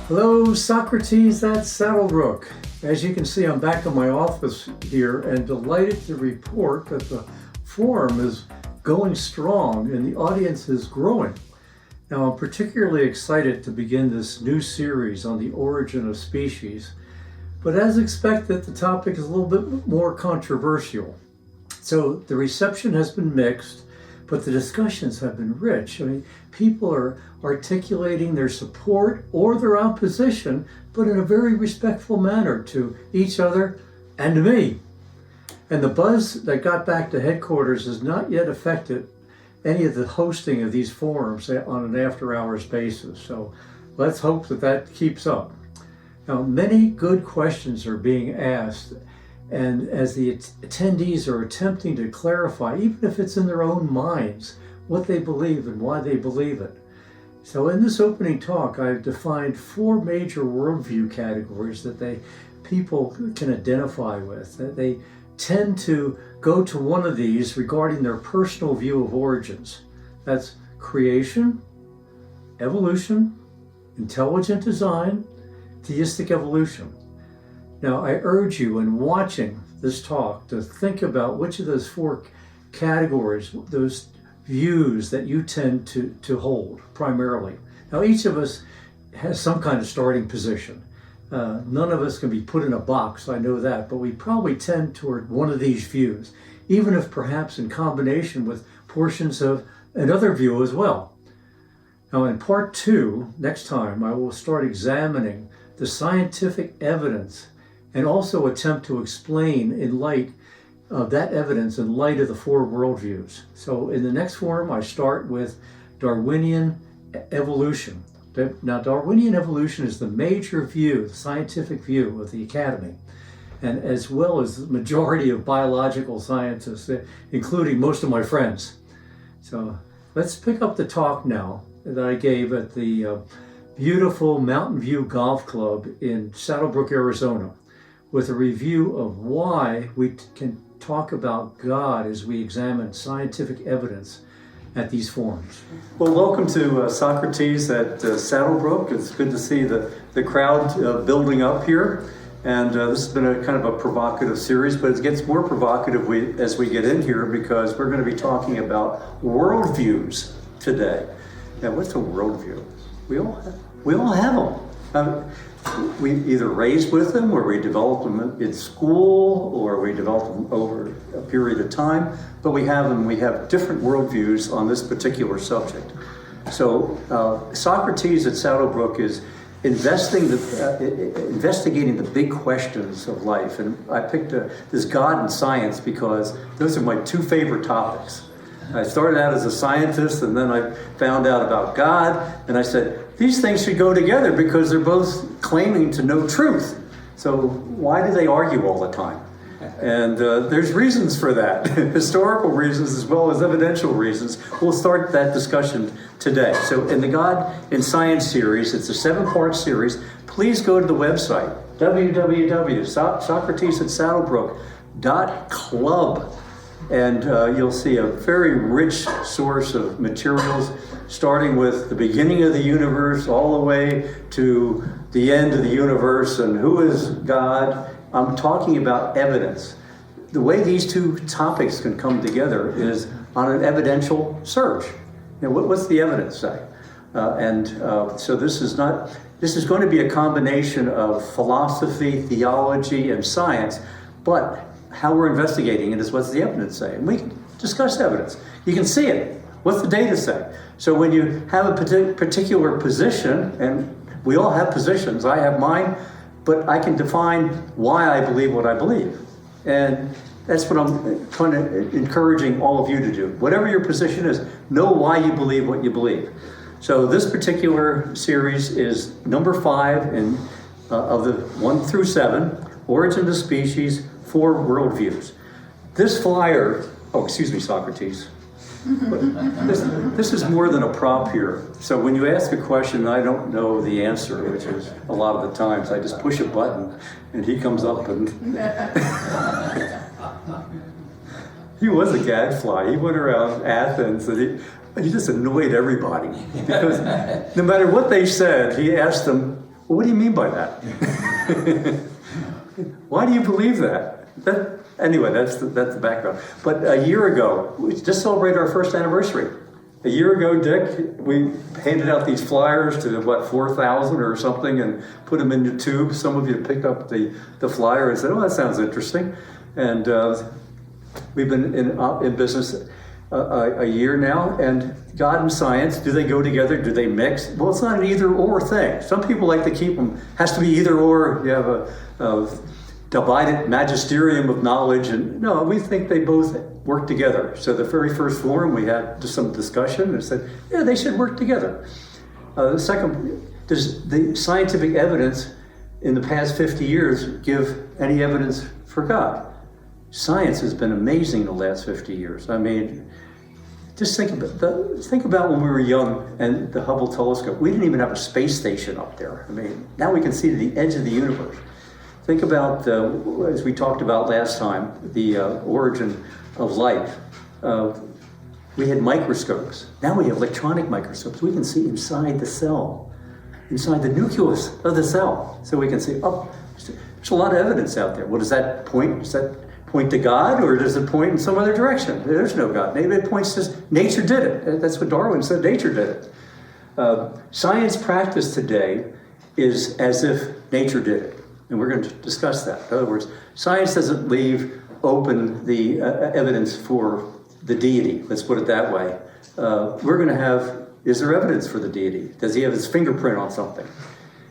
Hello, Socrates at Saddlebrook. As you can see, I'm back in my office here and delighted to report that the forum is going strong and the audience is growing. Now, I'm particularly excited to begin this new series on the origin of species, but as expected, the topic is a little bit more controversial. So the reception has been mixed, but the discussions have been rich. I mean, people are articulating their support or their opposition, but in a very respectful manner to each other and to me. And the buzz that got back to headquarters has not yet affected any of the hosting of these forums on an after-hours basis. So let's hope that that keeps up. Now, many good questions are being asked, and as the attendees are attempting to clarify, even if it's in their own minds, what they believe and why they believe it. So in this opening talk, I've defined 4 major worldview categories that people can identify with. That they tend to go to one of these regarding their personal view of origins. That's creation, evolution, intelligent design, theistic evolution. Now, I urge you in watching this talk to think about which of those 4 categories, those views that you tend to hold primarily. Now, each of us has some kind of starting position. None of us can be put in a box, I know that, but we probably tend toward one of these views, even if perhaps in combination with portions of another view as well. Now, in part 2, next time, I will start examining the scientific evidence and also attempt to explain in light of that evidence in light of the 4 worldviews. So in the next forum, I start with Darwinian Evolution. Now, Darwinian Evolution is the major view, the scientific view of the Academy, and as well as the majority of biological scientists, including most of my friends. So let's pick up the talk now that I gave at the beautiful Mountain View Golf Club in Saddlebrook, Arizona, with a review of why we can talk about God as we examine scientific evidence at these forums. Well, welcome to Socrates at Saddlebrook. It's good to see the crowd building up here. And this has been a kind of a provocative series, but it gets more provocative as we get in here, because we're going to be talking about worldviews today. Now, what's a worldview? We all have them. We either raised with them, or we developed them in school, or we developed them over a period of time, but we have them. We have different worldviews on this particular subject. So Socrates at Saddlebrook is investigating the big questions of life. And I picked this God and science because those are my 2 favorite topics. I started out as a scientist, and then I found out about God, and I said, these things should go together because they're both claiming to know truth. So why do they argue all the time? And there's reasons for that, historical reasons as well as evidential reasons. We'll start that discussion today. So in the God in Science series, it's a 7-part series. Please go to the website, www.socratesattsaddlebrook.club. And you'll see a very rich source of materials, starting with the beginning of the universe all the way to the end of the universe and who is God. I'm talking about evidence. The way these 2 topics can come together is on an evidential search. You know, what's the evidence say? So this is going to be a combination of philosophy, theology, and science, but how we're investigating it is what's the evidence say. And we can discuss evidence. You can see it. What's the data say? So when you have a particular position, and we all have positions, I have mine, but I can define why I believe what I believe. And that's what I'm kind of encouraging all of you to do. Whatever your position is, know why you believe what you believe. So this particular series is number 5 of the 1 through 7, Origin of Species, 4 worldviews. This flyer, excuse me, Socrates. This is more than a prop here. So when you ask a question, I don't know the answer, which is a lot of the times. I just push a button and he comes up and... He was a gadfly. He went around Athens and he just annoyed everybody. Because no matter what they said, he asked them, Well, what do you mean by that? Why do you believe that? Anyway, that's the background. But a year ago, we just celebrated our first anniversary. A year ago, Dick, we handed out these flyers to, 4,000 or something, and put them in the tube. Some of you picked up the flyer and said, oh, that sounds interesting. And we've been in business a year now, and God and science, do they go together? Do they mix? Well, it's not an either-or thing. Some people like to keep them, has to be either-or. You have a divided magisterium of knowledge, and no, we think they both work together. So the very first forum, we had just some discussion and said, yeah, they should work together. The second, does the scientific evidence in the past 50 years give any evidence for God? Science has been amazing the last 50 years. I mean, just think about when we were young and the Hubble telescope. We didn't even have a space station up there. I mean, now we can see to the edge of the universe. Think about, as we talked about last time, the origin of life. We had microscopes. Now we have electronic microscopes. We can see inside the cell, inside the nucleus of the cell. So we can see, oh, there's a lot of evidence out there. What does that point? Does that point to God, or does it point in some other direction? There's no God. Maybe it points to nature did it. That's what Darwin said, nature did it. Science practice today is as if nature did it. And we're going to discuss that. In other words, science doesn't leave open the evidence for the deity. Let's put it that way. We're going to have, is there evidence for the deity? Does he have his fingerprint on something?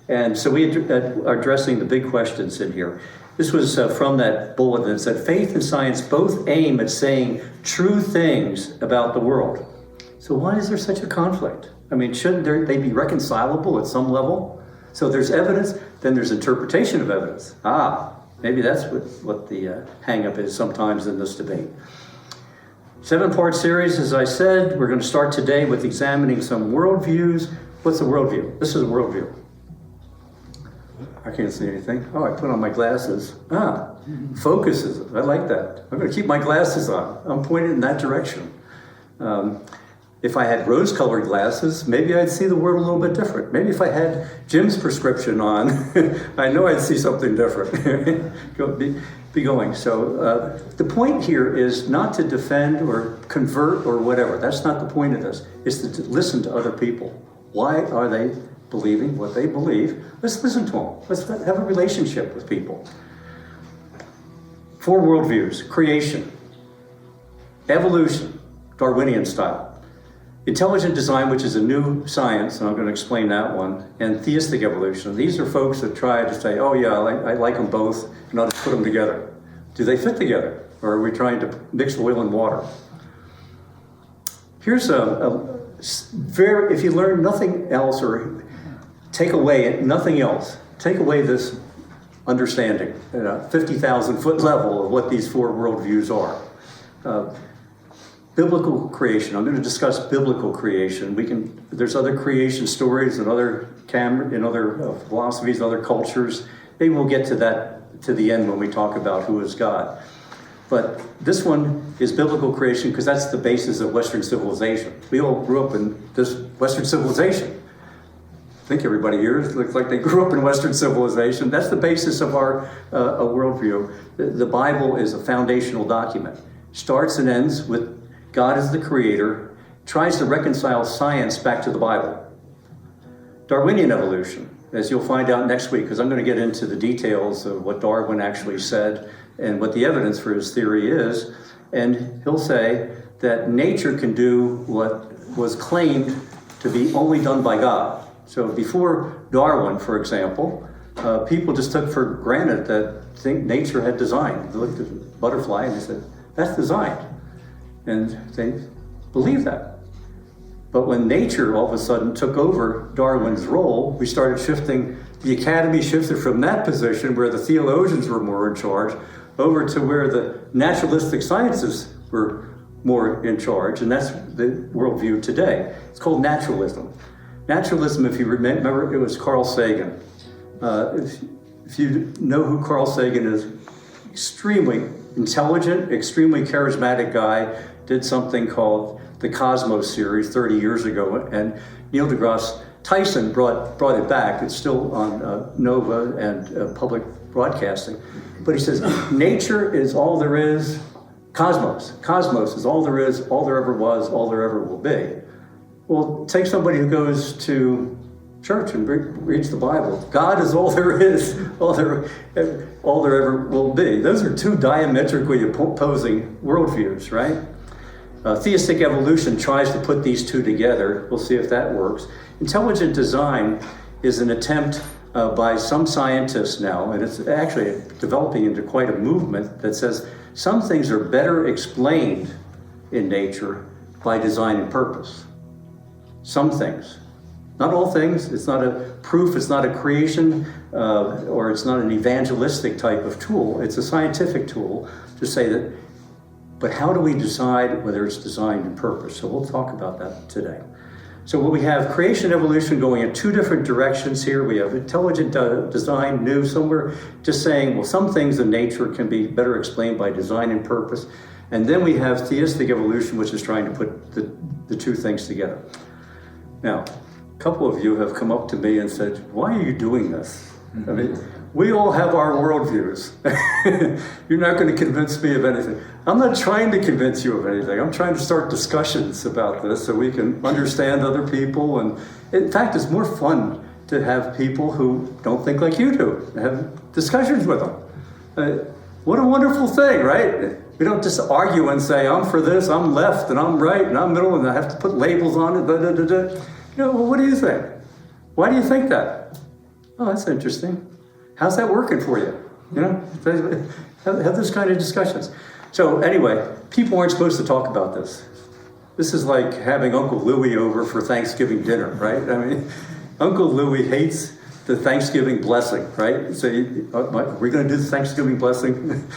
And so we are addressing the big questions in here. This was from that bulletin that said, faith and science both aim at saying true things about the world. So why is there such a conflict? I mean, shouldn't they be reconcilable at some level? So there's evidence, then there's interpretation of evidence. Maybe that's what the hang-up is sometimes in this debate. 7-part series, as I said. We're going to start today with examining some worldviews. What's a worldview? This is a worldview. I can't see anything. Oh, I put on my glasses. Focuses. I like that. I'm going to keep my glasses on. I'm pointed in that direction. If I had rose-colored glasses, maybe I'd see the world a little bit different. Maybe if I had Jim's prescription on, I know I'd see something different. Be going. So the point here is not to defend or convert or whatever. That's not the point of this. It's to listen to other people. Why are they believing what they believe? Let's listen to them. Let's have a relationship with people. 4 worldviews: creation, evolution, Darwinian style, intelligent design, which is a new science, and I'm going to explain that one, and theistic evolution. These are folks that try to say, oh yeah, I like them both, and I'll just put them together. Do they fit together? Or are we trying to mix oil and water? Here's if you learn nothing else or take away nothing else, take away this understanding at a 50,000 foot level of what these 4 worldviews are. Biblical creation. I'm going to discuss biblical creation. There's other creation stories and other philosophies, other cultures. Maybe we'll get to that to the end when we talk about who is God. But this one is biblical creation because that's the basis of Western civilization. We all grew up in this Western civilization. I think everybody here looks like they grew up in Western civilization. That's the basis of our worldview. The Bible is a foundational document. Starts and ends with God as the creator, tries to reconcile science back to the Bible. Darwinian evolution, as you'll find out next week, because I'm going to get into the details of what Darwin actually said and what the evidence for his theory is. And he'll say that nature can do what was claimed to be only done by God. So before Darwin, for example, people just took for granted that nature had designed. They looked at the butterfly and they said, that's designed. And they believed that. But when nature all of a sudden took over Darwin's role, we started shifting, the academy shifted from that position where the theologians were more in charge over to where the naturalistic sciences were more in charge, and that's the worldview today. It's called naturalism. Naturalism, if you remember, it was Carl Sagan. If you know who Carl Sagan is, extremely intelligent, extremely charismatic guy, did something called the Cosmos series 30 years ago, and Neil deGrasse Tyson brought it back. It's still on Nova and public broadcasting. But he says, nature is all there is. Cosmos is all there is, all there ever was, all there ever will be. Well, take somebody who goes to church and reads the Bible. God is all there is, all there ever will be. Those are two diametrically opposing worldviews, right? Theistic evolution tries to put these two together. We'll see if that works. Intelligent design is an attempt by some scientists now, and it's actually developing into quite a movement that says some things are better explained in nature by design and purpose. Some things. Not all things. It's not a proof, it's not a creation, or it's not an evangelistic type of tool. It's a scientific tool to say that, but how do we decide whether it's designed in purpose? So we'll talk about that today. So what we have, creation evolution going in two different directions here. We have intelligent design, new, somewhere just saying, well, some things in nature can be better explained by design and purpose. And then we have theistic evolution, which is trying to put the two things together. Now, a couple of you have come up to me and said, why are you doing this? I mean, we all have our worldviews. You're not going to convince me of anything. I'm not trying to convince you of anything. I'm trying to start discussions about this so we can understand other people. And in fact, it's more fun to have people who don't think like you do, have discussions with them. What a wonderful thing, right? We don't just argue and say, I'm for this, I'm left, and I'm right, and I'm middle, and I have to put labels on it, da, da, da, da. You know, well, what do you think? Why do you think that? Oh, that's interesting. How's that working for you? You know, have this kind of discussions. So anyway, people aren't supposed to talk about this. This is like having Uncle Louie over for Thanksgiving dinner, right? I mean, Uncle Louie hates the Thanksgiving blessing, right? So are we going to do the Thanksgiving blessing?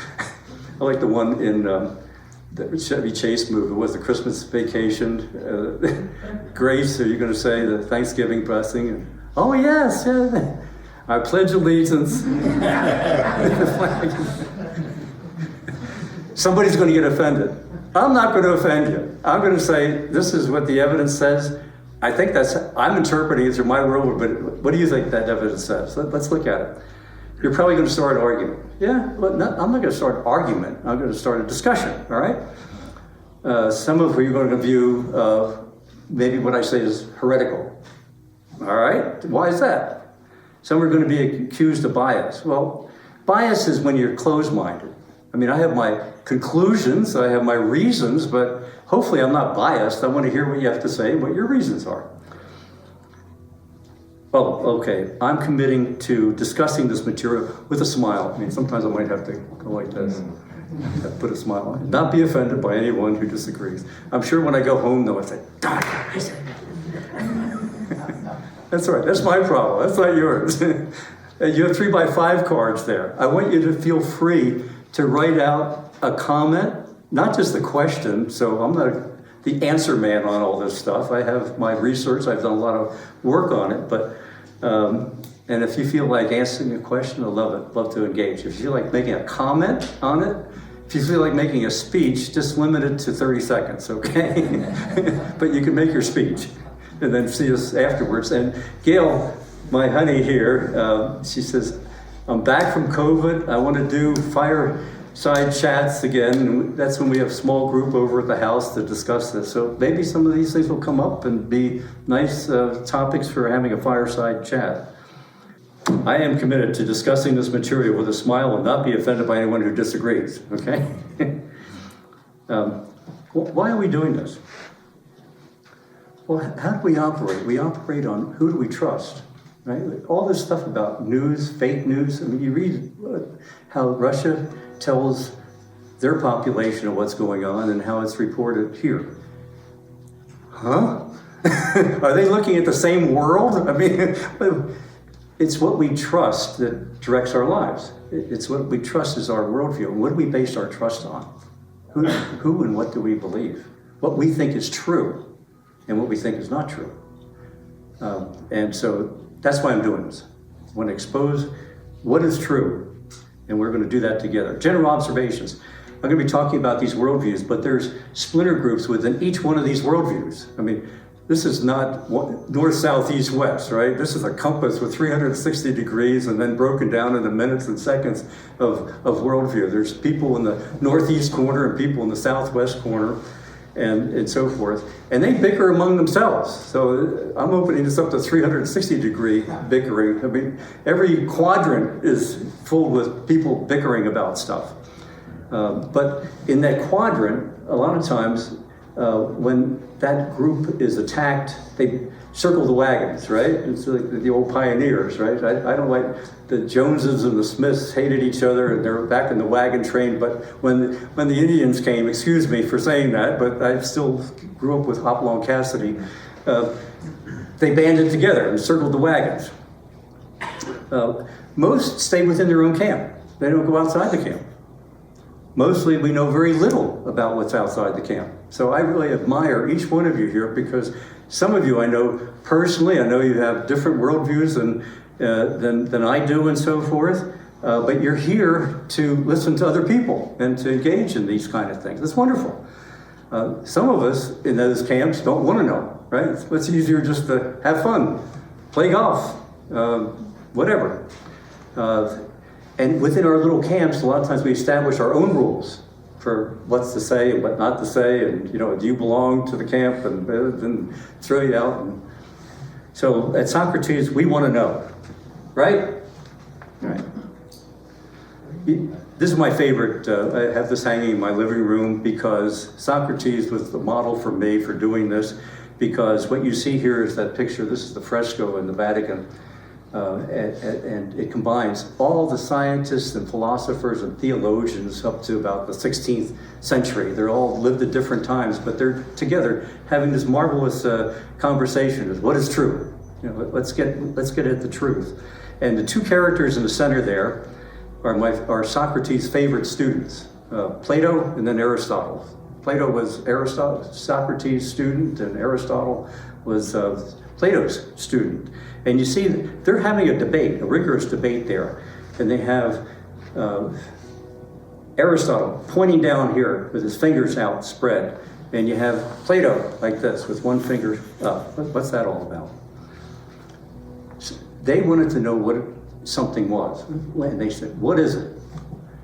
I like the one in the Chevy Chase movie. Was the Christmas Vacation? Grace, are you going to say the Thanksgiving blessing? And, oh yes, yeah. I pledge allegiance. Somebody's going to get offended. I'm not going to offend you. I'm going to say, this is what the evidence says. I think I'm interpreting it through my world, but what do you think that evidence says? Let's look at it. You're probably going to start an argument. Yeah, but I'm not going to start an argument. I'm going to start a discussion, all right? Some of you are going to view maybe what I say is heretical. All right? Why is that? Some are going to be accused of bias. Well, bias is when you're closed-minded. I mean, I have my conclusions, I have my reasons, but hopefully I'm not biased. I want to hear what you have to say and what your reasons are. Well, okay, I'm committing to discussing this material with a smile. I mean, sometimes I might have to go like this, put a smile on, not be offended by anyone who disagrees. I'm sure when I go home, though, I say, God, I said That's all right, that's my problem, that's not yours. You have 3x5 cards there. I want you to feel free to write out a comment, not just a question, so I'm not the answer man on all this stuff. I have my research, I've done a lot of work on it, but, and if you feel like answering a question, I love to engage. If you feel like making a comment on it, if you feel like making a speech, just limit it to 30 seconds, okay? But you can make your speech and then see us afterwards. And Gail, my honey here, she says, I'm back from COVID. I want to do fireside chats again. And that's when we have a small group over at the house to discuss this. So maybe some of these things will come up and be nice topics for having a fireside chat. I am committed to discussing this material with a smile and not be offended by anyone who disagrees, okay? Why are we doing this? Well, how do we operate? We operate on who do we trust, right? All this stuff about news, fake news. I mean, you read how Russia tells their population of what's going on and how it's reported here. Huh? Are they looking at the same world? I mean, it's what we trust that directs our lives. It's what we trust is our worldview. What do we base our trust on? Who and what do we believe? What we think is true and what we think is not true. And so that's why I'm doing this. I want to expose what is true, and we're going to do that together. General observations. I'm going to be talking about these worldviews, but there's splinter groups within each one of these worldviews. I mean, this is not north, south, east, west, right? This is a compass with 360 degrees and then broken down into minutes and seconds of worldview. There's people in the northeast corner and people in the southwest corner and so forth. And they bicker among themselves. So I'm opening this up to 360-degree bickering. I mean, every quadrant is full with people bickering about stuff. But in that quadrant, a lot of times, when that group is attacked, they circle the wagons, right? It's like the old pioneers, right? I don't like the Joneses and the Smiths hated each other and they're back in the wagon train, but when the Indians came, excuse me for saying that, but I still grew up with Hopalong Cassidy, they banded together and circled the wagons. Most stay within their own camp. They don't go outside the camp. Mostly we know very little about what's outside the camp. So I really admire each one of you here because some of you I know personally, I know you have different worldviews than I do and so forth, but you're here to listen to other people and to engage in these kind of things. It's wonderful. Some of us in those camps don't want to know, right? It's easier just to have fun, play golf, whatever. And within our little camps, a lot of times we establish our own rules for what's to say and what not to say, and do you belong to the camp, and then throw you out. And so at Socrates, we want to know, right? Right. This is my favorite. I have this hanging in my living room because Socrates was the model for me for doing this. Because what you see here is that picture. This is the fresco in the Vatican. And it combines all the scientists and philosophers and theologians up to about the 16th century. They're all lived at different times, but they're together having this marvelous conversation of what is true. Let's get at the truth. And the two characters in the center there are Socrates' favorite students, Plato and then Aristotle. Plato was Socrates' student, and Aristotle was Plato's student. And you see, they're having a debate, a rigorous debate there. And they have Aristotle pointing down here with his fingers out spread. And you have Plato like this with one finger up. What's that all about? They wanted to know what something was. And they said, what is it?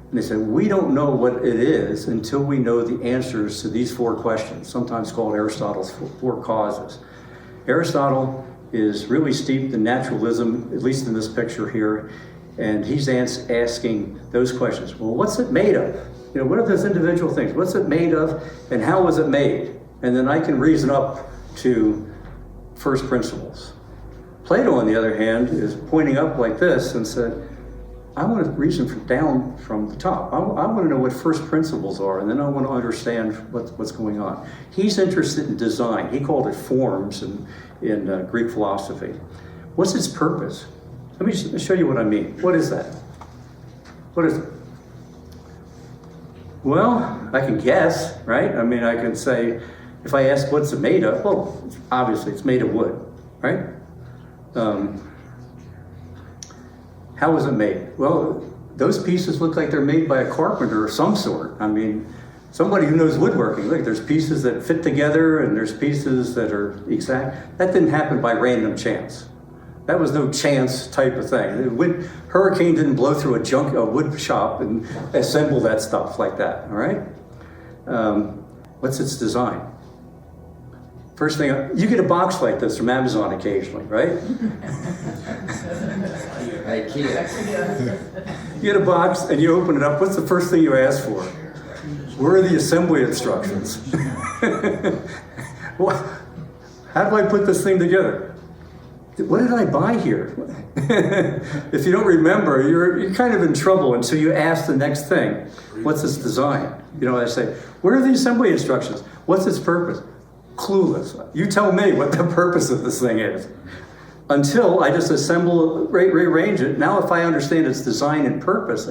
And they said, we don't know what it is until we know the answers to these four questions, sometimes called Aristotle's four causes. Aristotle is really steeped in naturalism, at least in this picture here, and he's asking those questions. Well, what's it made of? What are those individual things? What's it made of, and how was it made? And then I can reason up to first principles. Plato, on the other hand, is pointing up like this and said, I want to reason down from the top. I want to know what first principles are, and then I want to understand what's going on. He's interested in design. He called it forms in Greek philosophy. What's its purpose? Let me show you what I mean. What is that? What is it? Well, I can guess, right? I mean, I can say, if I ask what's it made of, well, obviously it's made of wood, right? How was it made? Well, those pieces look like they're made by a carpenter of some sort. I mean, somebody who knows woodworking. Look, there's pieces that fit together and there's pieces that are exact. That didn't happen by random chance. That was no chance type of thing. Hurricane didn't blow through a wood shop and assemble that stuff like that, all right? What's its design? First thing, you get a box like this from Amazon occasionally, right? You get a box and you open it up. What's the first thing you ask for? Where are the assembly instructions? How do I put this thing together? What did I buy here? If you don't remember, you're kind of in trouble until you ask the next thing. What's its design? I say, where are the assembly instructions? What's its purpose? Clueless. You tell me what the purpose of this thing is. Until I just assemble, rearrange it. Now if I understand its design and purpose,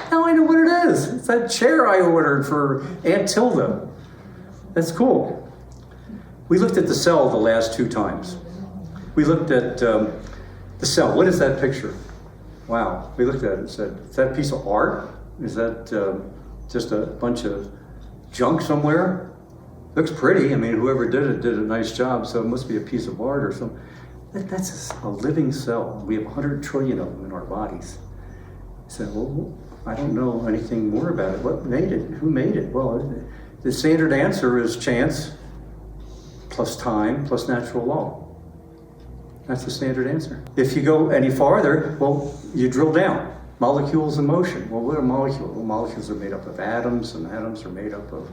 now I know what it is. It's that chair I ordered for Aunt Tilda. That's cool. We looked at the cell the last 2 times. We looked at the cell. What is that picture? Wow. We looked at it and said, is that a piece of art? Is that just a bunch of junk somewhere? Looks pretty. I mean, whoever did it did a nice job, so it must be a piece of art or something. That's a living cell. We have 100 trillion of them in our bodies. So, well, I don't know anything more about it. What made it? Who made it? Well, the standard answer is chance plus time plus natural law. That's the standard answer. If you go any farther, well, you drill down. Molecules in motion. Well, what are molecules? Well, molecules are made up of atoms, and atoms are made up of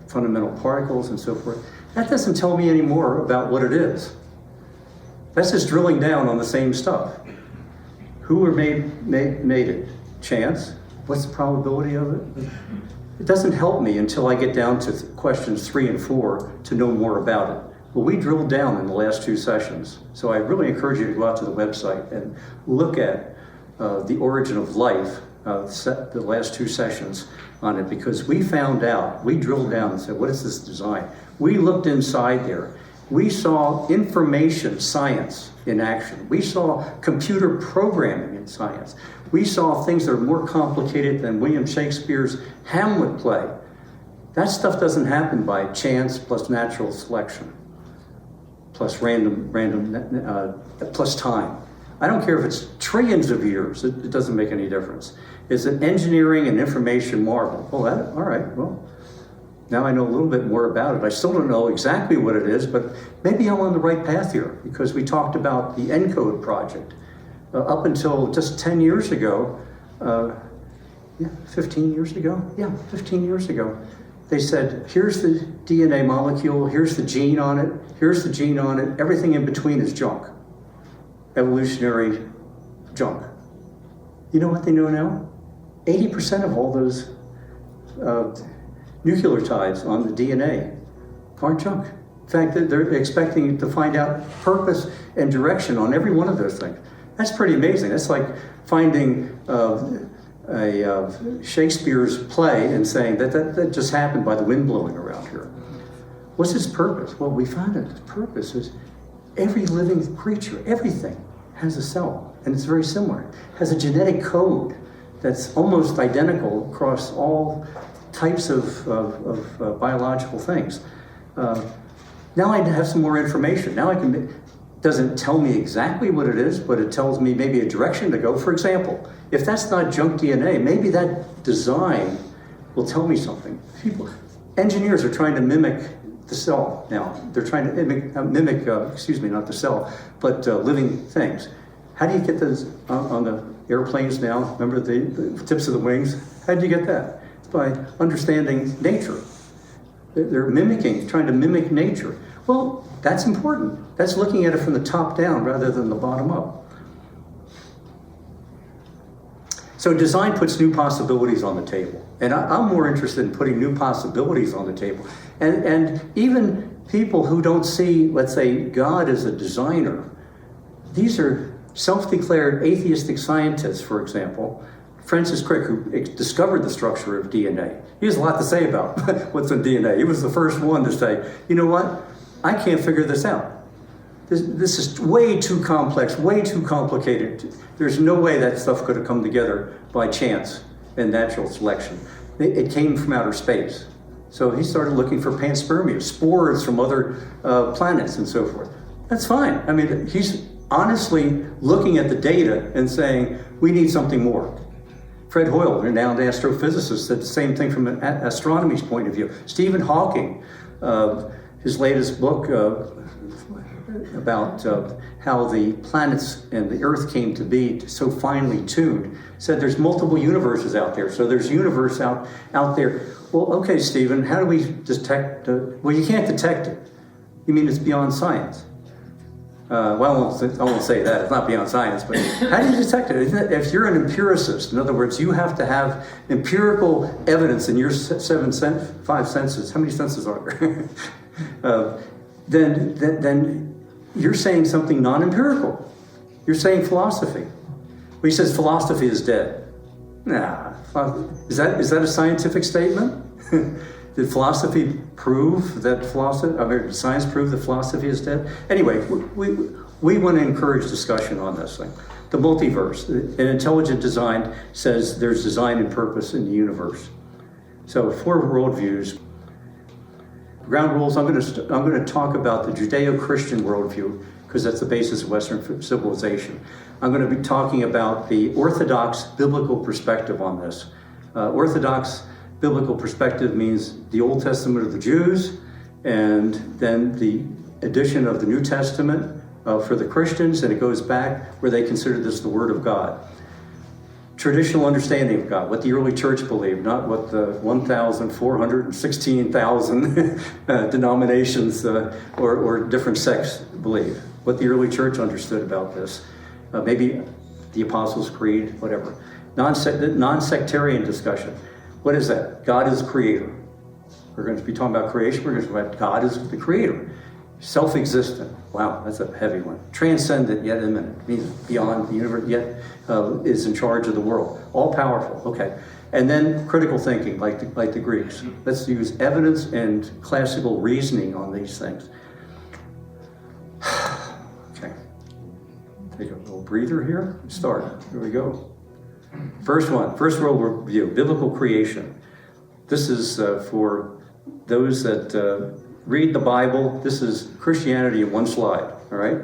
fundamental particles and so forth. That doesn't tell me any more about what it is. That's just drilling down on the same stuff. Who made it? Chance? What's the probability of it? It doesn't help me until I get down to questions 3 and 4 to know more about it. Well, we drilled down in the last 2 sessions. So I really encourage you to go out to the website and look at the origin of life, the last 2 sessions on it, because we found out, we drilled down and said, what is this design? We looked inside there. We saw information science in action. We saw computer programming in science. We saw things that are more complicated than William Shakespeare's Hamlet play. That stuff doesn't happen by chance plus natural selection, plus random plus time. I don't care if it's trillions of years, it doesn't make any difference. It's an engineering and information marvel. Well, all right, well, now I know a little bit more about it. I still don't know exactly what it is, but maybe I'm on the right path here, because we talked about the ENCODE project. Up until just 10 years ago, 15 years ago? Yeah, 15 years ago. They said, here's the DNA molecule, here's the gene on it, here's the gene on it, everything in between is junk. Evolutionary junk. You know what they know now? 80% of all those nucleotides on the DNA aren't junk. In fact, they're expecting to find out purpose and direction on every one of those things. That's pretty amazing. That's like finding Shakespeare's play and saying that just happened by the wind blowing around here. What's its purpose? Well, we found that its purpose is every living creature, everything, has a cell, and it's very similar. It has a genetic code that's almost identical across all types of biological things. Now I have some more information. Now I can, doesn't tell me exactly what it is, but it tells me maybe a direction to go. For example, if that's not junk DNA, maybe that design will tell me something. Engineers are trying to mimic the cell now. They're trying to mimic not the cell, but living things. How do you get those on the airplanes now? Remember the tips of the wings? How did you get that? It's by understanding nature. They're trying to mimic nature. Well, that's important. That's looking at it from the top down rather than the bottom up. So design puts new possibilities on the table. And I'm more interested in putting new possibilities on the table. And even people who don't see, let's say, God as a designer, these are self-declared atheistic scientists, for example. Francis Crick, who discovered the structure of DNA. He has a lot to say about what's in DNA. He was the first one to say, you know what? I can't figure this out. This is way too complex, way too complicated. There's no way that stuff could have come together by chance and natural selection. It came from outer space. So he started looking for panspermia, spores from other planets and so forth. That's fine. I mean, he's honestly looking at the data and saying, we need something more. Fred Hoyle, a renowned astrophysicist, said the same thing from an astronomy's point of view. Stephen Hawking, his latest book about how the planets and the Earth came to be so finely tuned, said there's multiple universes out there. So there's universe out there. Well, okay, Stephen, how do we detect? Well, you can't detect it. You mean it's beyond science? Well, I won't say that. It's not beyond science, but how do you detect it? If you're an empiricist, in other words, you have to have empirical evidence in your 5 senses. How many senses are there? Then you're saying something non-empirical. You're saying philosophy. Well, he says philosophy is dead. Nah, is that a scientific statement? Did philosophy prove that science prove that philosophy is dead? Anyway, we want to encourage discussion on this thing. The multiverse, an intelligent design says there's design and purpose in the universe. So 4 worldviews. ground rules. I'm going to talk about the Judeo-Christian worldview because that's the basis of Western civilization. I'm going to be talking about the Orthodox biblical perspective on this. Orthodox biblical perspective means the Old Testament of the Jews, and then the addition of the New Testament for the Christians, and it goes back where they consider this the Word of God. Traditional understanding of God, what the early church believed, not what the 1,416,000 denominations or different sects believe. What the early church understood about this. Maybe the Apostles' Creed, whatever. Non-sectarian discussion. What is that? God is the creator. We're going to be talking about creation. We're going to talk about God is the creator. Self-existent. Wow, that's a heavy one. Transcendent, yet immanent. Means beyond the universe, yet is in charge of the world. All powerful. Okay. And then critical thinking, like the Greeks. Let's use evidence and classical reasoning on these things. Okay. Take a little breather here. Start. Here we go. First one. First worldview. Biblical creation. This is for those that read the Bible. This is Christianity in one slide, all right?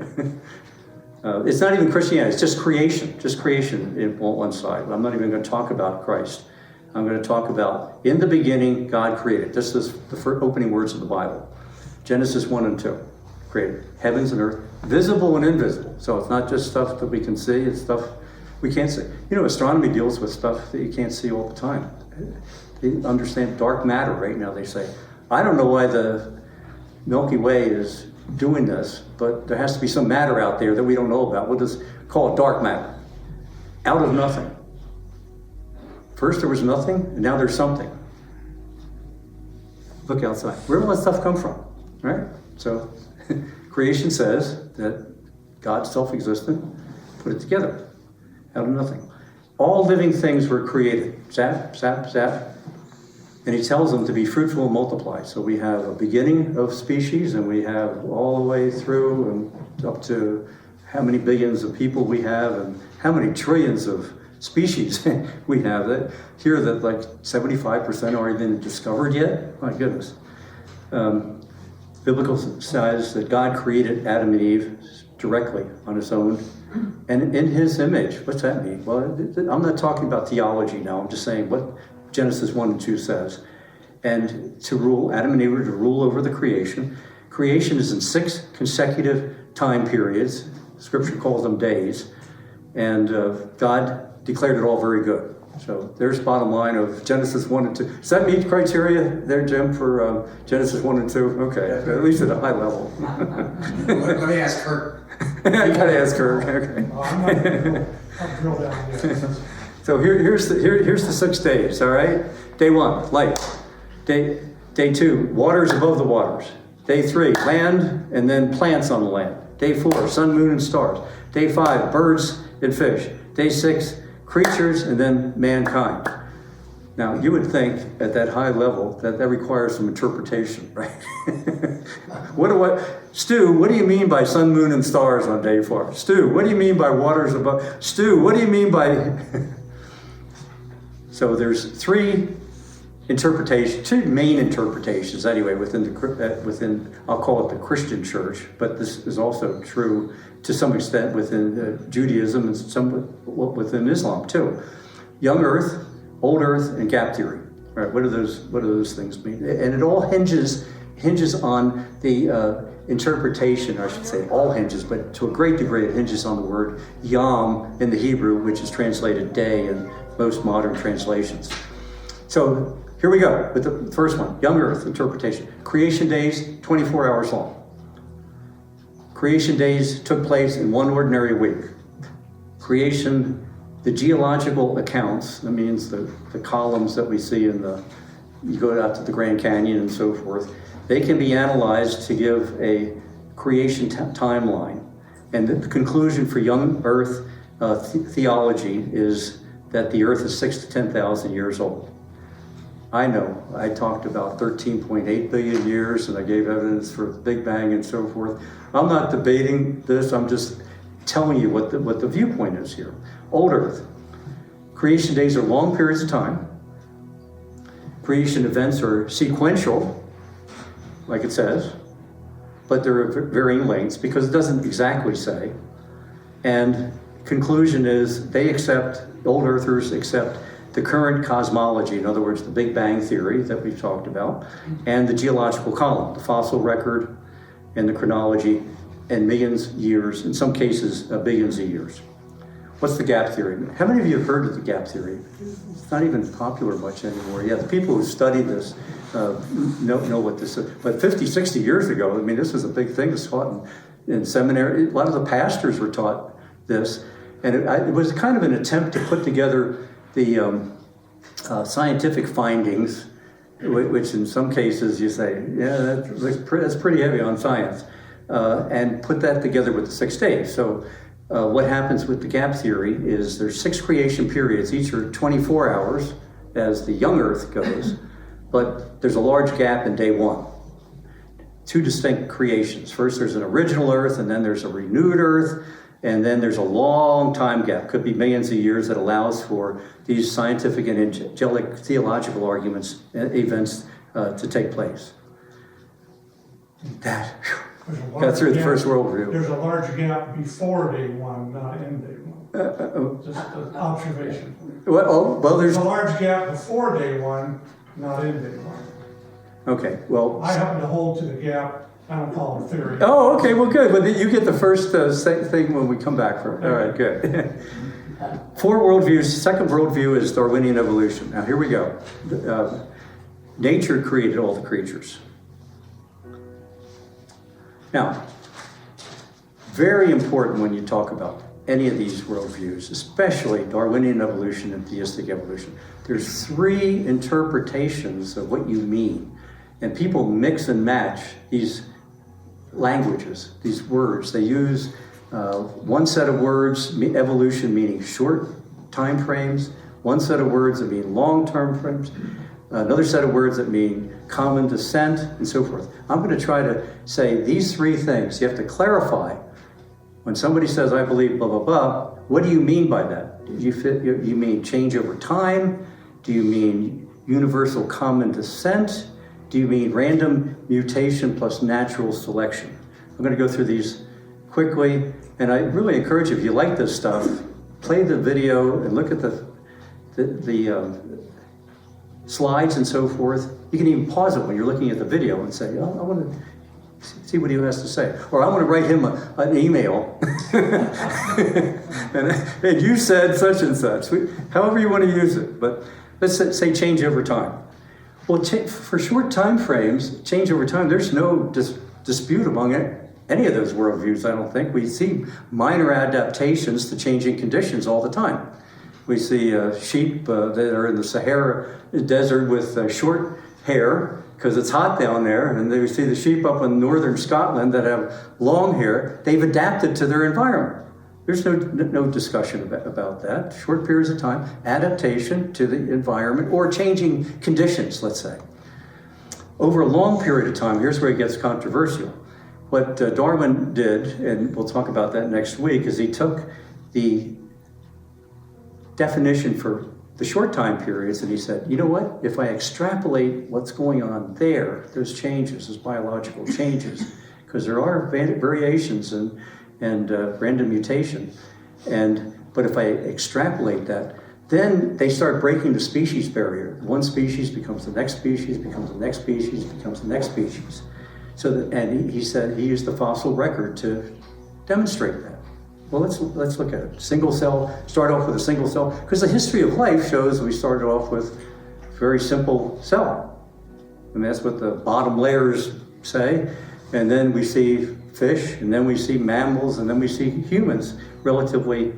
It's not even Christianity, it's just creation in one side. I'm not even going to talk about Christ. I'm going to talk about, in the beginning, God created. This is the first opening words of the Bible. Genesis 1 and 2, created heavens and earth, visible and invisible. So it's not just stuff that we can see, it's stuff we can't see. You know, astronomy deals with stuff that you can't see all the time. They understand dark matter right now, they say. I don't know why the Milky Way is doing this, but there has to be some matter out there that we don't know about. We'll just call it dark matter. Out of nothing. First there was nothing, and now there's something. Look outside. Where will that stuff come from? Right? So creation says that God's self-existent, put it together. Out of nothing. All living things were created. Zap, zap, zap. And he tells them to be fruitful and multiply. So we have a beginning of species, and we have all the way through and up to how many billions of people we have and how many trillions of species we have. Here that like 75% aren't even discovered yet. My goodness. Biblical says that God created Adam and Eve directly on his own and in his image. What's that mean? Well, I'm not talking about theology now. I'm just saying what Genesis 1 and 2 says. And to rule, Adam and Eve were to rule over the creation. Creation is in 6 consecutive time periods. Scripture calls them days. And God declared it all very good. So there's the bottom line of Genesis 1 and 2. Does that meet criteria there, Jim, for Genesis 1 and 2? Okay, at least at a high level. Let me ask Kurt. I gotta ask her. Okay. I'll drill down here. So here's the 6 days, all right? Day 1, light. Day 2, waters above the waters. Day 3, land and then plants on the land. Day 4, sun, moon, and stars. Day 5, birds and fish. Day 6, creatures and then mankind. Now, you would think at that high level that requires some interpretation, right? Stu, what do you mean by sun, moon, and stars on day 4? Stu, what do you mean by waters above? Stu, what do you mean by... So there's 3 interpretations, 2 main interpretations anyway within I'll call it the Christian church, but this is also true to some extent within Judaism and some within Islam too. Young Earth, Old Earth, and gap theory. Right? What do those things mean? And it all hinges on the interpretation, or I should say all hinges, but to a great degree it hinges on the word yom in the Hebrew, which is translated day in most modern translations. So here we go with the first one, young earth interpretation. Creation days, 24 hours long. Creation days took place in one ordinary week. Creation, the geological accounts, that means the columns that we see you go out to the Grand Canyon and so forth, they can be analyzed to give a creation timeline. And the conclusion for young earth theology is that the earth is 6,000 to 10,000 years old. I know, I talked about 13.8 billion years and I gave evidence for the Big Bang and so forth. I'm not debating this, I'm just telling you what the viewpoint is here. Old earth. Creation days are long periods of time. Creation events are sequential. like it says, but there are varying lengths because it doesn't exactly say. And conclusion is old earthers accept the current cosmology, in other words, the Big Bang theory that we've talked about, and the geological column, the fossil record, and the chronology, and millions of years, in some cases, billions of years. What's the gap theory? How many of you have heard of the gap theory? It's not even popular much anymore. Yeah, the people who study this know what this is. But 50, 60 years ago, I mean, this was a big thing. It was taught in seminary. A lot of the pastors were taught this. And it was kind of an attempt to put together the scientific findings, which in some cases you say, yeah, that's pretty heavy on science, and put that together with the 6 days. So what happens with the gap theory is there's 6 creation periods. Each are 24 hours as the young Earth goes, but there's a large gap in day 1. 2 distinct creations. First, there's an original Earth, and then there's a renewed Earth. And then there's a long time gap, could be millions of years, that allows for these scientific and angelic theological events to take place. That got through the first worldview. There's a large gap before day 1, not in day 1. Just an observation. Well, There's a large gap before day 1, not in day 1. Okay, well. I happen to hold to the gap. I don't call it theory. Oh, okay, well, good. Well, you get the first thing when we come back from it. All right, good. 4 worldviews. Second worldview is Darwinian evolution. Now, here we go. Nature created all the creatures. Now, very important when you talk about any of these worldviews, especially Darwinian evolution and theistic evolution. There's 3 interpretations of what you mean. And people mix and match these languages, these words. They use one set of words, evolution meaning short time frames, one set of words that mean long-term frames, another set of words that mean common descent, and so forth. I'm going to try to say these 3 things. You have to clarify. When somebody says, I believe blah, blah, blah, what do you mean by that? Do you mean change over time? Do you mean universal common descent? Do you mean random mutation plus natural selection? I'm going to go through these quickly, and I really encourage you, if you like this stuff, play the video and look at the slides and so forth. You can even pause it when you're looking at the video and say, oh, I want to see what he has to say. Or I want to write him an email. and you said such and such. However you want to use it. But let's say change over time. Well, for short time frames, change over time, there's no dispute among any of those worldviews, I don't think. We see minor adaptations to changing conditions all the time. We see sheep that are in the Sahara Desert with short hair because it's hot down there, and then we see the sheep up in northern Scotland that have long hair. They've adapted to their environment. There's no discussion about that. Short periods of time, adaptation to the environment or changing conditions, let's say. Over a long period of time, here's where it gets controversial. What Darwin did, and we'll talk about that next week, is he took the definition for the short time periods and he said, you know what? If I extrapolate what's going on there, there's changes, there's biological changes, because there are variations and random mutation. But if I extrapolate that, then they start breaking the species barrier. One species becomes the next species, becomes the next species, becomes the next species. And he said he used the fossil record to demonstrate that. Well, let's look at it. Single cell, start off with a single cell, because the history of life shows we started off with a very simple cell. And that's what the bottom layers say. And then we see fish, and then we see mammals, and then we see humans relatively.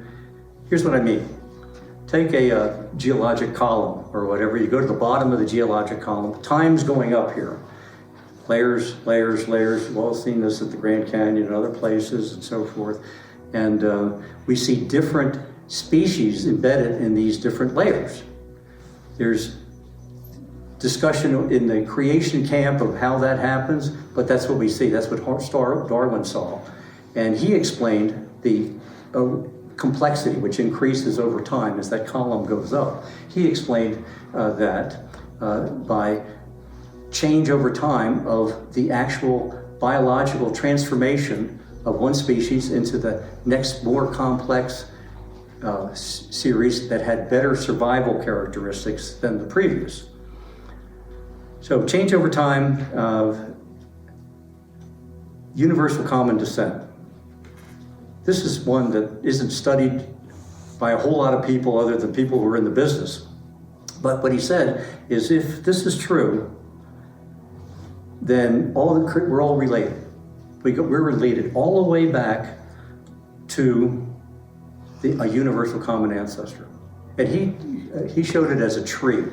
Here's what I mean. Take a geologic column or whatever. You go to the bottom of the geologic column. Time's going up here. Layers, layers, layers. We've all seen this at the Grand Canyon and other places and so forth. And we see different species embedded in these different layers. There's discussion in the creation camp of how that happens, but that's what we see. That's what Darwin saw. And he explained the complexity, which increases over time as that column goes up. He explained that by change over time of the actual biological transformation of one species into the next more complex series that had better survival characteristics than the previous. So change over time of universal common descent. This is one that isn't studied by a whole lot of people other than people who are in the business. But what he said is, if this is true, then we're all related. We're related all the way back to a universal common ancestor. And he showed it as a tree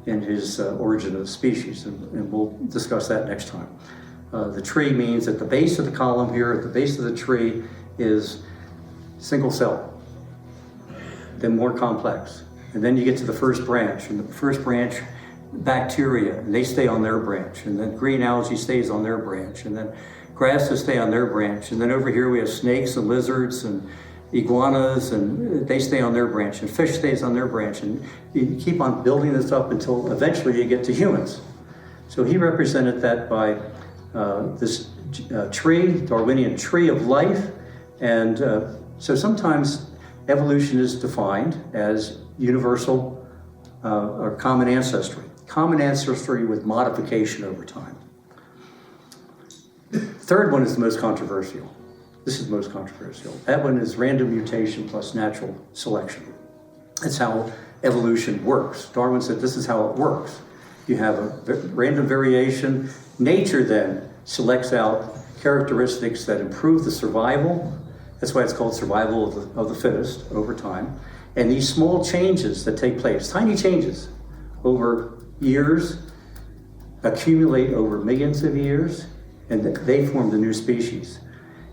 in his Origin of Species, and we'll discuss that next time. The tree means at the base of the column here, at the base of the tree, is single cell, then more complex. And then you get to the first branch, and the first branch, bacteria, and they stay on their branch, and then green algae stays on their branch, and then grasses stay on their branch, and then over here we have snakes and lizards and iguanas, and they stay on their branch, and fish stays on their branch, and you keep on building this up until eventually you get to humans. So he represented that by this tree, Darwinian tree of life, and so sometimes evolution is defined as universal or common ancestry with modification over time. Third one is the most controversial. This is the most controversial. That one is random mutation plus natural selection. That's how evolution works. Darwin said this is how it works. You have a random variation. Nature then selects out characteristics that improve the survival. That's why it's called survival of the fittest over time. And these small changes that take place, tiny changes over years, accumulate over millions of years, and they form the new species.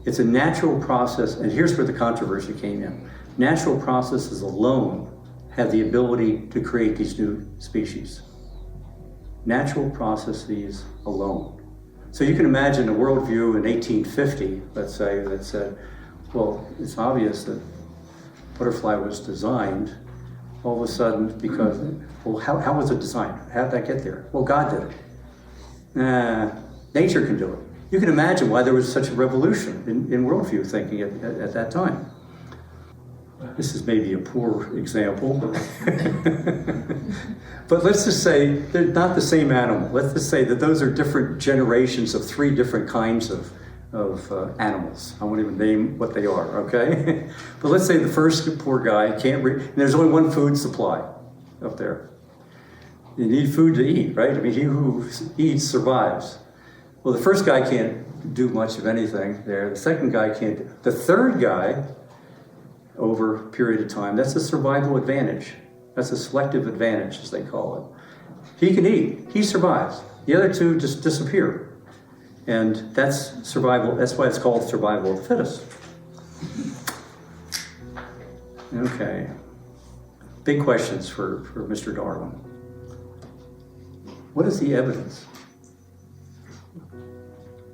It's a natural process, and here's where the controversy came in. Natural processes alone have the ability to create these new species. Natural processes alone. So you can imagine a worldview in 1850, let's say, that said, well, it's obvious that butterfly was designed all of a sudden because, well, how was it designed? How did that get there? Well, God did it. Nature can do it. You can imagine why there was such a revolution in worldview thinking at that time. This is maybe a poor example, but let's just say they're not the same animal. Let's just say that those are different generations of three different kinds of animals. I won't even name what they are, okay? But let's say the first poor guy can't read, and there's only one food supply up there. You need food to eat, right? I mean, he who eats survives. Well, the first guy can't do much of anything there. The second guy can't. The third guy, over a period of time, that's a survival advantage. That's a selective advantage, as they call it. He can eat. He survives. The other two just disappear. And that's survival. That's why it's called survival of the fittest. Okay. Big questions for Mr. Darwin. What is the evidence?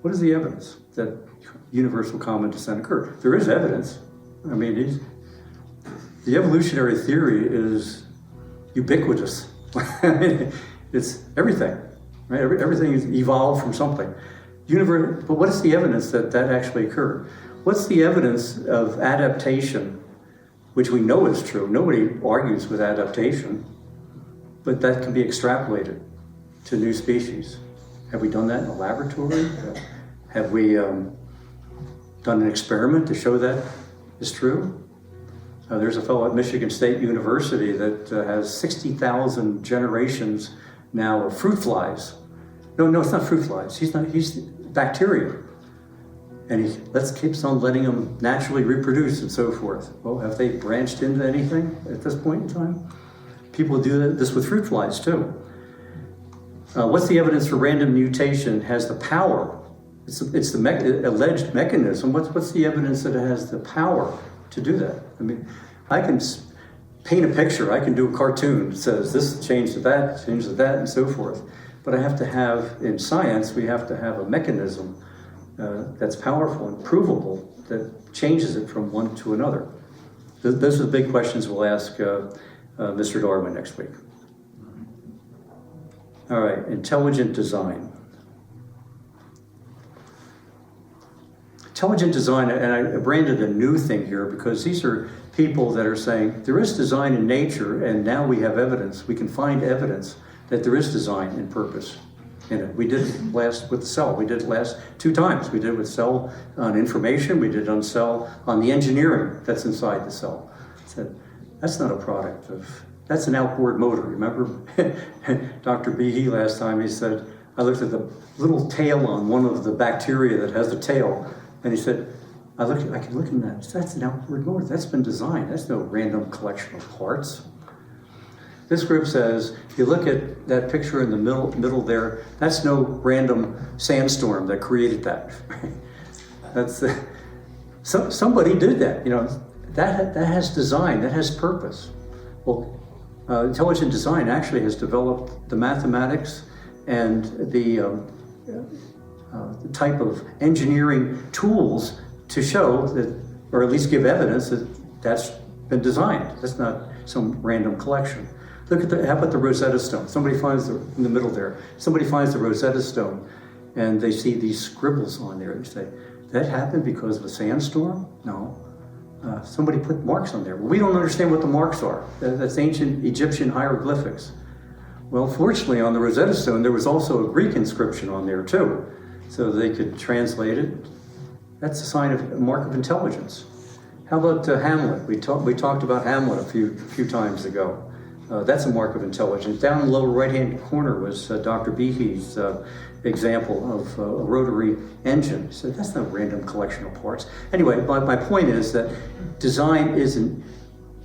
What is the evidence that universal common descent occurred? There is evidence. I mean, the evolutionary theory is ubiquitous. It's everything, right? Everything is evolved from something. But what is the evidence that actually occurred? What's the evidence of adaptation, which we know is true? Nobody argues with adaptation, but that can be extrapolated to new species. Have we done that in a laboratory? Have we done an experiment to show that is true? There's a fellow at Michigan State University that has 60,000 generations now of fruit flies. No, it's not fruit flies. He's bacteria. And he keeps on letting them naturally reproduce and so forth. Well, have they branched into anything at this point in time? People do this with fruit flies too. What's the evidence for random mutation has the power? It's the alleged mechanism. What's the evidence that it has the power to do that? I mean, I can paint a picture. I can do a cartoon that says this changed to that, changed to that, and so forth. But I have to have, in science, we have to have a mechanism that's powerful and provable that changes it from one to another. Those are the big questions we'll ask Mr. Darwin next week. All right, intelligent design. Intelligent design, and I branded a new thing here because these are people that are saying there is design in nature, and now we have evidence. We can find evidence that there is design and purpose in it. We did it last with the cell. We did it last 2 times. We did it with cell on information. We did it on cell on the engineering that's inside the cell. Said that's not a product of. That's an outboard motor. Remember Dr. Behe last time, he said, I looked at the little tail on one of the bacteria that has a tail, and he said, I can look at that. That's an outboard motor. That's been designed. That's no random collection of parts. This group says, if you look at that picture in the middle there, that's no random sandstorm that created that. That's somebody did that. You know, that has design. That has purpose. Well, intelligent design actually has developed the mathematics and the type of engineering tools to show that, or at least give evidence that that's been designed. That's not some random collection. Look at how about the Rosetta Stone? Somebody finds in the middle there, somebody finds the Rosetta Stone and they see these scribbles on there. They say, that happened because of a sandstorm? No. Somebody put marks on there. Well, we don't understand what the marks are. That's ancient Egyptian hieroglyphics. Well, fortunately, on the Rosetta Stone, there was also a Greek inscription on there too, so they could translate it. That's a sign of a mark of intelligence. How about Hamlet? We talked about Hamlet a few times ago. That's a mark of intelligence. Down in the lower right-hand corner was Dr. Behe's example of a rotary engine. So that's not a random collection of parts. Anyway, my point is that design isn't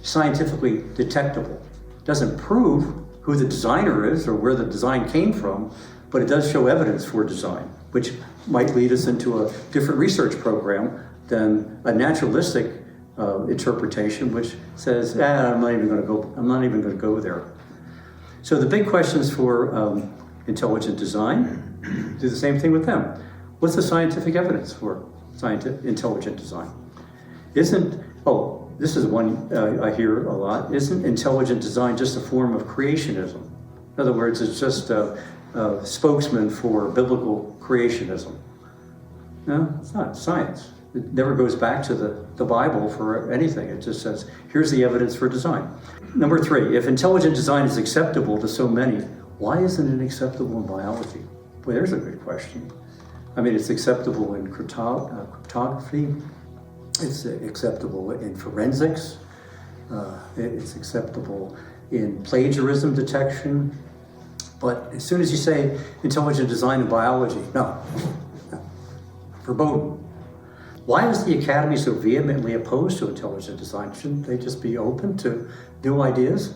scientifically detectable. It doesn't prove who the designer is or where the design came from, but it does show evidence for design, which might lead us into a different research program than a naturalistic interpretation, which says, I'm not even going to go there. So the big questions for intelligent design, do the same thing with them. What's the scientific evidence for intelligent design? This is one I hear a lot. Isn't intelligent design just a form of creationism? In other words, it's just a spokesman for biblical creationism. No, it's not. It's science. It never goes back to the Bible for anything. It just says, here's the evidence for design. Number 3, if intelligent design is acceptable to so many, why isn't it acceptable in biology? Well, there's a good question. I mean, it's acceptable in cryptography. It's acceptable in forensics. It's acceptable in plagiarism detection. But as soon as you say intelligent design in biology, no. Verboten. Why is the Academy so vehemently opposed to intelligent design? Shouldn't they just be open to new ideas?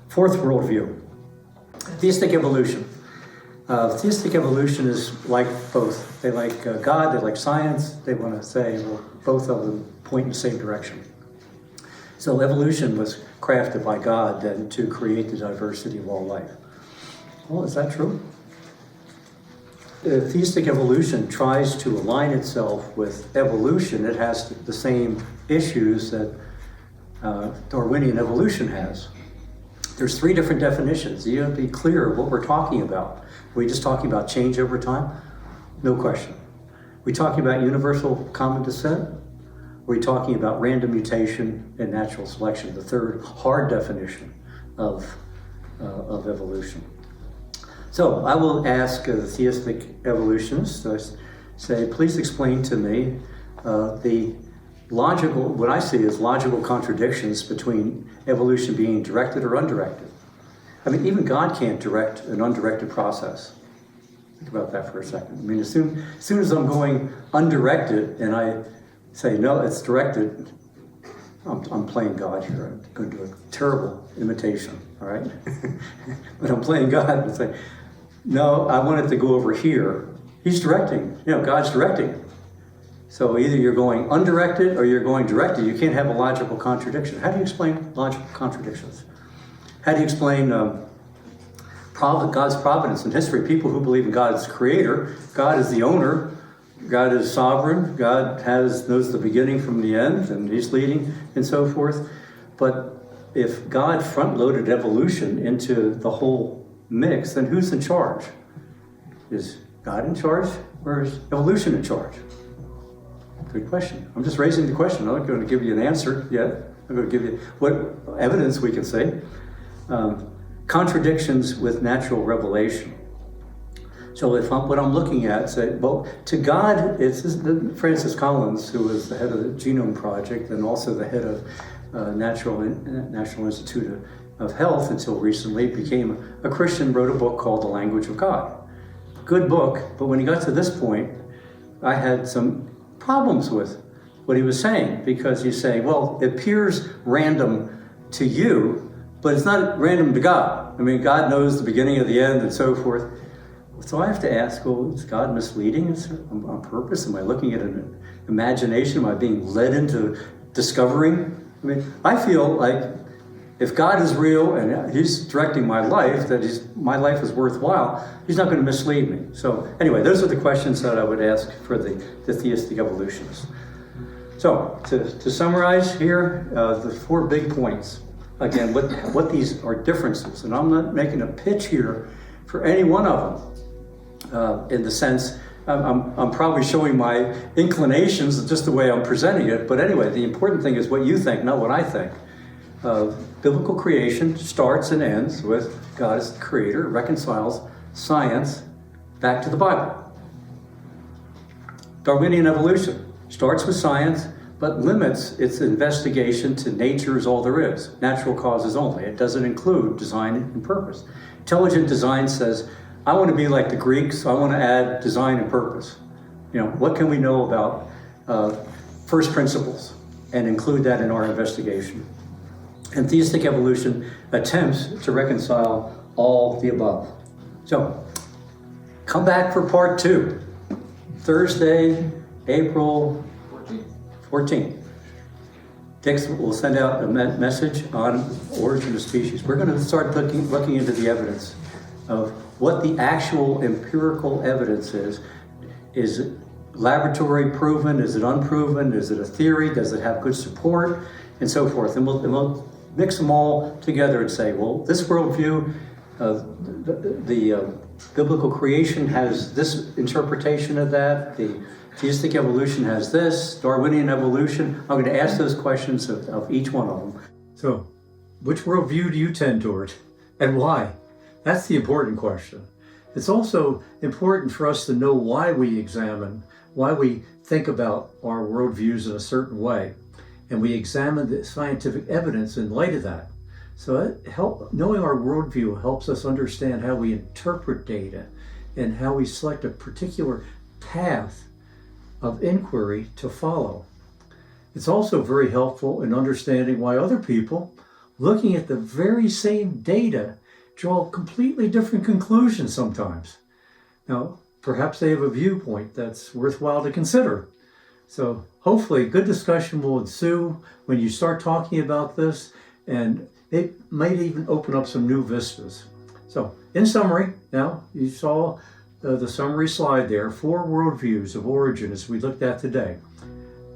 4th worldview, theistic evolution. Theistic evolution is like both. They like God, they like science. They want to say, well, both of them point in the same direction. So evolution was crafted by God then to create the diversity of all life. Well, is that true? Theistic evolution tries to align itself with evolution. It has the same issues that Darwinian evolution has. There's 3 different definitions. You have to be clear what we're talking about. Are we just talking about change over time? No question. Are we talking about universal common descent? Are we talking about random mutation and natural selection, the 3rd hard definition of evolution? So I will ask the theistic evolutionists, say, please explain to me the logical, what I see as logical contradictions between evolution being directed or undirected. I mean, even God can't direct an undirected process. Think about that for a second. I mean, as soon as I'm going undirected and I say, no, it's directed, I'm playing God here. I'm going to do a terrible imitation, all right? But I'm playing God and say, no, I want it to go over here. He's directing. God's directing. So either you're going undirected or you're going directed. You can't have a logical contradiction. How do you explain logical contradictions? How do you explain God's providence in history? People who believe in God as creator, God is the owner, God is sovereign, God knows the beginning from the end, and he's leading and so forth. But if God front-loaded evolution into the whole mix, then who's in charge? Is God in charge, or is evolution in charge? Good question. I'm just raising the question. I'm not going to give you an answer yet. I'm going to give you what evidence we can say. Contradictions with natural revelation. So what I'm looking at, say, well, to God, it's Francis Collins, who was the head of the Genome Project and also the head of National Institute of Health until recently, became a Christian, wrote a book called The Language of God. Good book, but when he got to this point, I had some problems with what he was saying, because he's saying, well, it appears random to you, but it's not random to God. I mean, God knows the beginning of the end and so forth. So I have to ask, well, is God misleading on purpose? Am I looking at an imagination? Am I being led into discovering? I mean, I feel like if God is real and he's directing my life, that my life is worthwhile, he's not going to mislead me. So anyway, those are the questions that I would ask for the theistic evolutionists. So to summarize here, the 4 big points. Again, what these are differences, and I'm not making a pitch here for any one of them. In the sense, I'm probably showing my inclinations just the way I'm presenting it. But anyway, the important thing is what you think, not what I think. Biblical creation starts and ends with God as the creator, reconciles science back to the Bible. Darwinian evolution starts with science, but limits its investigation to nature is all there is, natural causes only. It doesn't include design and purpose. Intelligent design says, I want to be like the Greeks, so I want to add design and purpose. You know, what can we know about first principles and include that in our investigation? And theistic evolution attempts to reconcile all the above. So, come back for part 2, Thursday, April 14th. Dix will send out a message on origin of species. We're going to start looking into the evidence of what the actual empirical evidence is. Is it laboratory proven? Is it unproven? Is it a theory? Does it have good support? And so forth. And we'll mix them all together and say, well, this worldview, the biblical creation has this interpretation of that. The theistic evolution has this. Darwinian evolution. I'm going to ask those questions of each one of them. So, which worldview do you tend toward, and why? That's the important question. It's also important for us to know why we examine, why we think about our worldviews in a certain way, and we examine the scientific evidence in light of that. So knowing our worldview helps us understand how we interpret data and how we select a particular path of inquiry to follow. It's also very helpful in understanding why other people, looking at the very same data, draw completely different conclusions sometimes. Now, perhaps they have a viewpoint that's worthwhile to consider. So hopefully good discussion will ensue when you start talking about this, and it might even open up some new vistas. So in summary, now you saw the summary slide there, 4 worldviews of origin as we looked at today.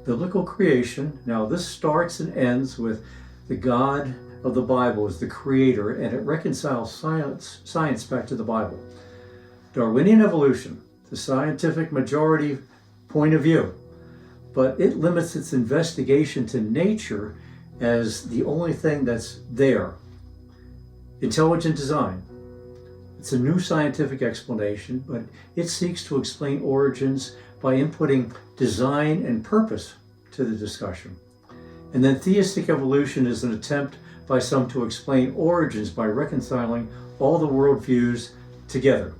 Biblical creation, now this starts and ends with the God of the Bible as the creator, and it reconciles science back to the Bible. Darwinian evolution, the scientific majority point of view, but it limits its investigation to nature as the only thing that's there. Intelligent design, it's a new scientific explanation, but it seeks to explain origins by inputting design and purpose to the discussion. And then theistic evolution is an attempt by some to explain origins by reconciling all the worldviews together.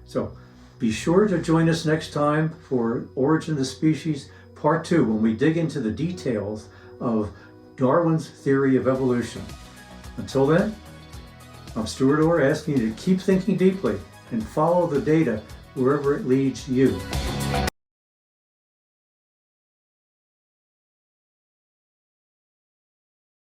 So be sure to join us next time for Origin of the Species Part 2, when we dig into the details of Darwin's theory of evolution. Until then, I'm Stuart Orr, asking you to keep thinking deeply and follow the data wherever it leads you.